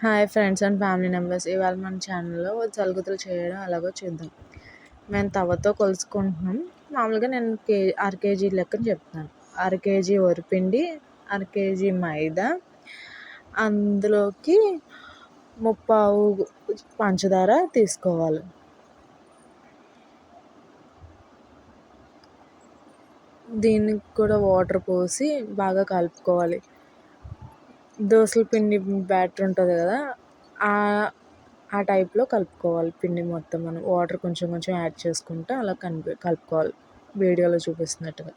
Hi friends and family members, ఇవాళ మన ఛానల్లో జలుగుతులు చేయడం ఎలాగో చూద్దాం. మేము తవ్వతో కొలుసుకుంటున్నాం. మామూలుగా నేను అర కేజీ లెక్కన చెప్తాను. అర కేజీ వరిపిండి, అర కేజీ మైదా, అందులోకి ముప్పావు పంచదార తీసుకోవాలి. దీనికి కూడా వాటర్ పోసి బాగా కలుపుకోవాలి. దోసల పిండి బ్యాటర్ ఉంటుంది కదా, ఆ టైప్లో కలుపుకోవాలి. పిండి మొత్తం మనం వాటర్ కొంచెం కొంచెం యాడ్ చేసుకుంటూ అలా కలుపుకోవాలి వీడియోలో చూపిస్తున్నట్టుగా.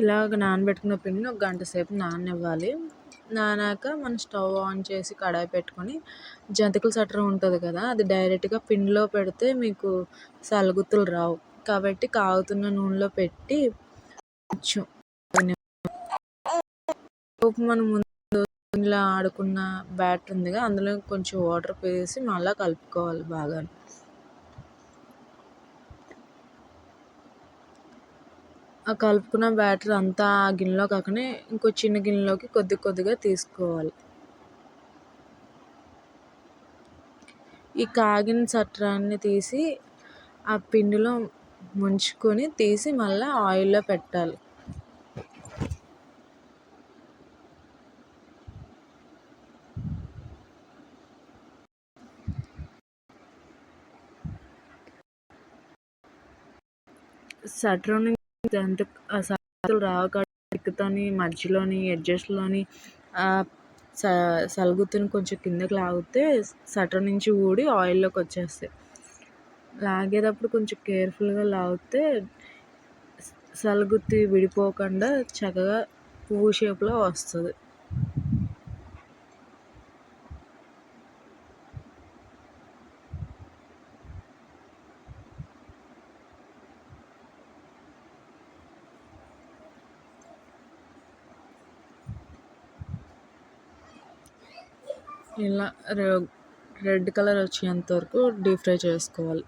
ఇలాగ నానబెట్టుకున్న పిండిని ఒక గంట సేపు నాననివ్వాలి. నానాక మనం స్టవ్ ఆన్ చేసి కడాయి పెట్టుకొని జంతికల చట్రం ఉంటుంది కదా, అది డైరెక్ట్గా పిండిలో పెడితే మీకు సలుగుతులు రావు. కాబట్టి కాగుతున్న నూనెలో పెట్టి కొంచెం మనం ముందు ఇలా ఆడుకున్న బ్యాటర్ ఉందిగా, అందులో కొంచెం వాటర్ వేసి మళ్ళీ కలుపుకోవాలి బాగా. ఆ కలుపుకున్న బ్యాటర్ అంతా ఆ గిన్నెలో కాకుండా ఇంకో చిన్న గిన్నెలోకి కొద్ది కొద్దిగా తీసుకోవాలి. ఈ కాగిన చట్రాన్ని తీసి ఆ పిండిలో ముంచుకొని తీసి మళ్ళీ ఆయిల్లో పెట్టాలి. చట్రం నుంచి సలుగుతులు రావు ఎక్కుతోని మధ్యలోని ఎడ్జెస్లోని సలుగుతుని కొంచెం కిందకి లాగితే చట్రం నుంచి ఊడి ఆయిల్లోకి వచ్చేస్తాయి. లాగేటప్పుడు కొంచెం కేర్ఫుల్గా లాగితే సలుగుత్తి విడిపోకుండా చక్కగా పువ్వు షేప్లో వస్తుంది. ఇలా రెడ్ కలర్ వచ్చేంత వరకు డీప్ ఫ్రై చేసుకోవాలి.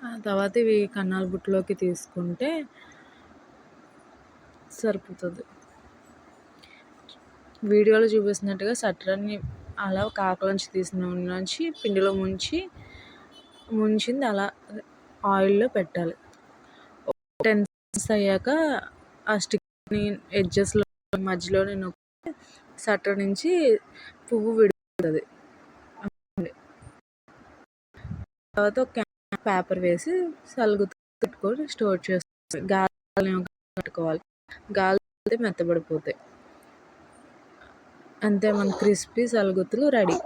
ఆ తర్వాత ఇవి కన్నాల బుట్టలోకి తీసుకుంటే సరిపోతుంది. వీడియోలో చూపిస్తున్నట్టుగా చట్రాన్ని అలా కాకలోంచి తీసిన నూనె నుంచి పిండిలో ముంచింది అలా ఆయిల్లో పెట్టాలి. 10 seconds అయ్యాక ఆ స్టిక్ని ఎడ్జెస్లో మధ్యలోనే నొక్కి చట్రం నుంచి పువ్వు విడుతుంది. తర్వాత ఒక పేపర్ వేసి సలుగుతూ పెట్టుకొని స్టోర్ చేసుకోవాలి. గాలి పెట్టుకోవాలి, గాలి మెత్తబడిపోతాయి. అంతే, మన క్రిస్పీ సలుగుతులు రెడీ.